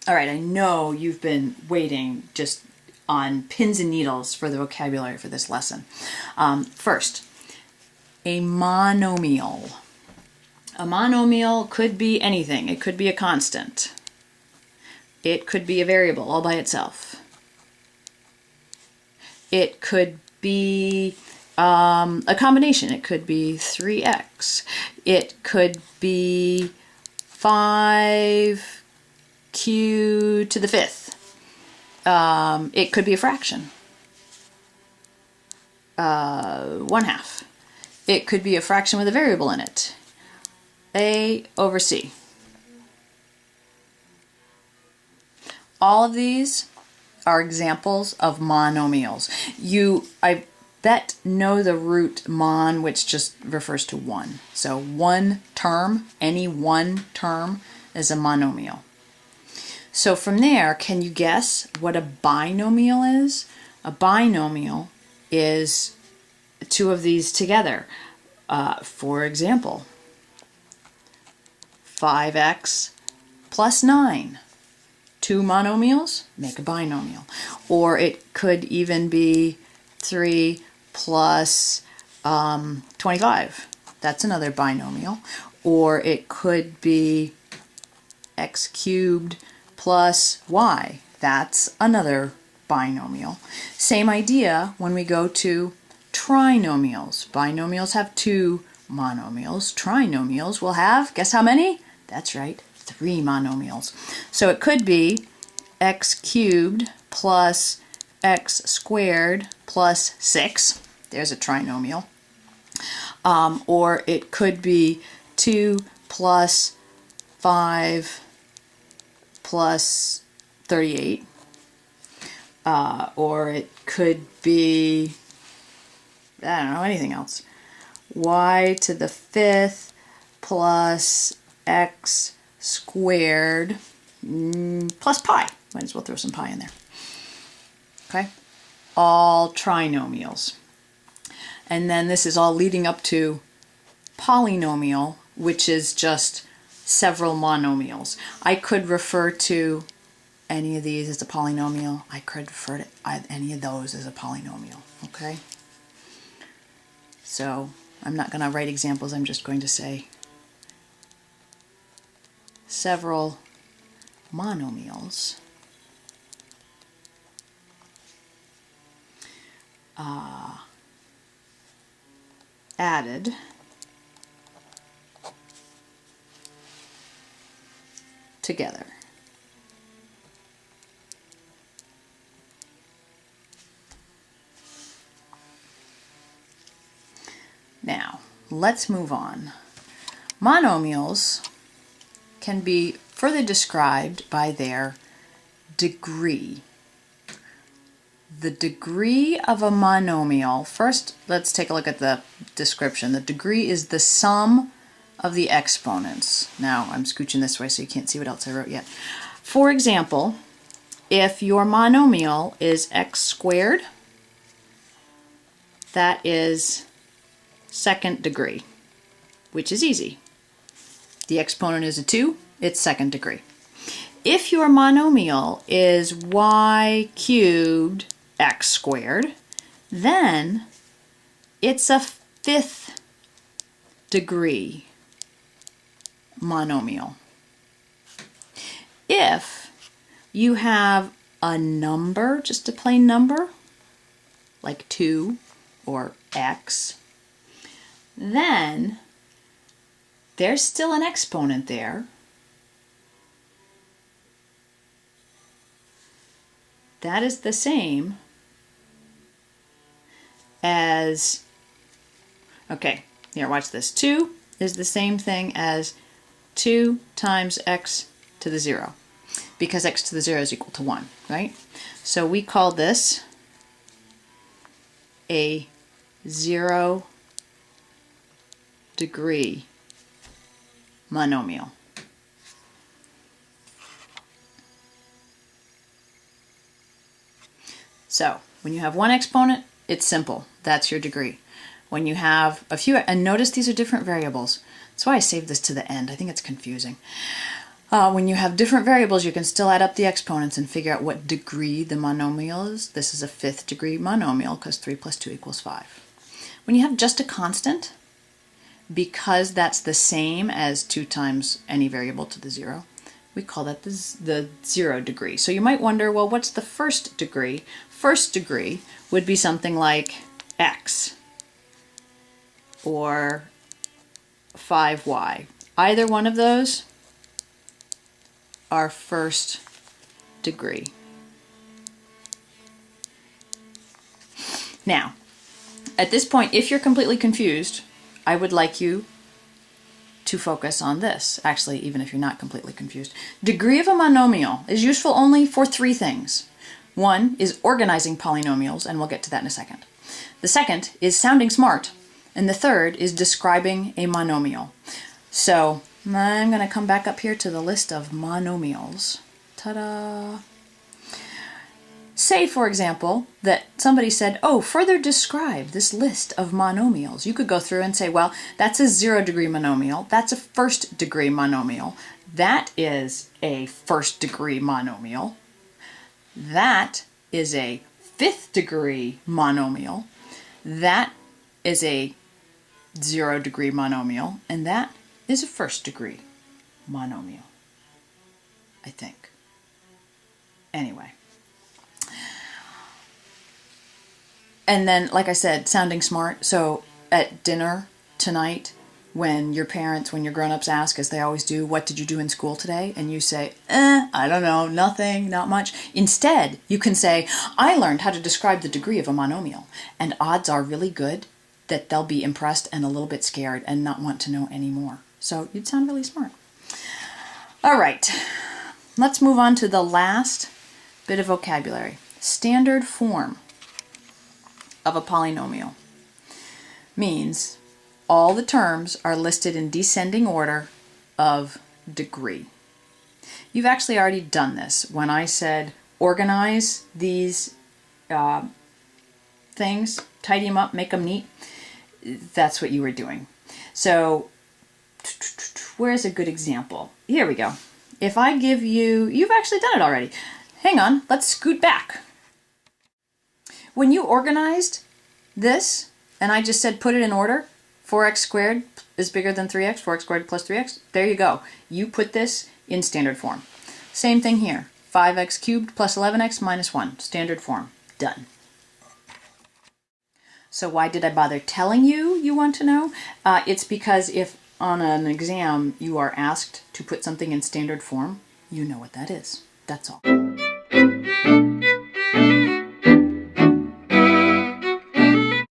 All right, I know you've been waiting just on pins and needles for the vocabulary for this lesson. First, a monomial. A monomial could be anything. It could be a constant. It could be a variable all by itself. It could be a combination. It could be 3x. It could be 5q to the 5th. It could be a fraction. 1/2. It could be a fraction with a variable in it. A over c. All of these are examples of monomials. I bet, know the root mon, which just refers to one. So one term, any one term is a monomial. So from there, can you guess what a binomial is? A binomial is two of these together. For example, 5x plus 9. Two monomials make a binomial. Or it could even be 3 plus 25. That's another binomial. Or it could be x cubed plus y. That's another binomial. Same idea when we go to trinomials. Binomials have two monomials. Trinomials will have, guess how many? That's right, 3 monomials. So it could be x cubed plus x squared plus 6. There's a trinomial. Or it could be 2 plus 5 plus 38. Or it could be, I don't know, anything else. Y to the 5th plus x squared plus pi. Might as well throw some pi in there. Okay? All trinomials. And then this is all leading up to polynomial, which is just several monomials. I could refer to any of these as a polynomial. I could refer to any of those as a polynomial. Okay? So I'm not going to write examples. I'm just going to say several monomials added together. Now, let's move on. Monomials can be further described by their degree. The degree of a monomial, first let's take a look at the description. The degree is the sum of the exponents. Now I'm scooching this way so you can't see what else I wrote yet. For example, if your monomial is x squared, that is second degree, which is easy. The exponent is a 2, it's second degree. If your monomial is y cubed x squared, then it's a 5th degree monomial. If you have a number, just a plain number, like 2 or x, then there's still an exponent there. That is the same as, okay, here, watch this. 2 is the same thing as 2 times x to the 0, because x to the 0 is equal to 1, right? So we call this a 0 degree monomial. So when you have one exponent, it's simple. That's your degree. When you have a few, and notice these are different variables. That's why I saved this to the end. I think it's confusing. When you have different variables, you can still add up the exponents and figure out what degree the monomial is. This is a 5th degree monomial because 3 plus 2 equals 5. When you have just a constant, because that's the same as 2 times any variable to the 0, we call that the 0 degree. So you might wonder, well, what's the first degree? First degree would be something like x or 5y. Either one of those are first degree. Now, at this point, if you're completely confused, I would like you to focus on this. Actually, even if you're not completely confused. Degree of a monomial is useful only for 3 things. One is organizing polynomials, and we'll get to that in a second. The second is sounding smart, and the third is describing a monomial. So I'm going to come back up here to the list of monomials. Ta-da! Say, for example, that somebody said, oh, further describe this list of monomials. You could go through and say, well, that's a 0 degree monomial. That's a first degree monomial. That is a first degree monomial. That is a 5th degree monomial. That is a 0 degree monomial. And that is a first degree monomial, I think. Anyway. And then, like I said, sounding smart. So at dinner tonight, when your grown-ups ask, as they always do, what did you do in school today? And you say, I don't know, nothing, not much. Instead, you can say, I learned how to describe the degree of a monomial. And odds are really good that they'll be impressed and a little bit scared and not want to know any more. So you'd sound really smart. All right, let's move on to the last bit of vocabulary. Standard form of a polynomial means all the terms are listed in descending order of degree. You've actually already done this. When I said organize these things, tidy them up, make them neat, that's what you were doing. So where's a good example? Here we go. If I give you, you've actually done it already. Hang on, let's scoot back. When you organized this, and I just said put it in order, 4x squared is bigger than 3x, 4x squared plus 3x, there you go. You put this in standard form. Same thing here, 5x cubed plus 11x minus 1, standard form, done. So why did I bother telling you you want to know? It's because if on an exam you are asked to put something in standard form, you know what that is. That's all.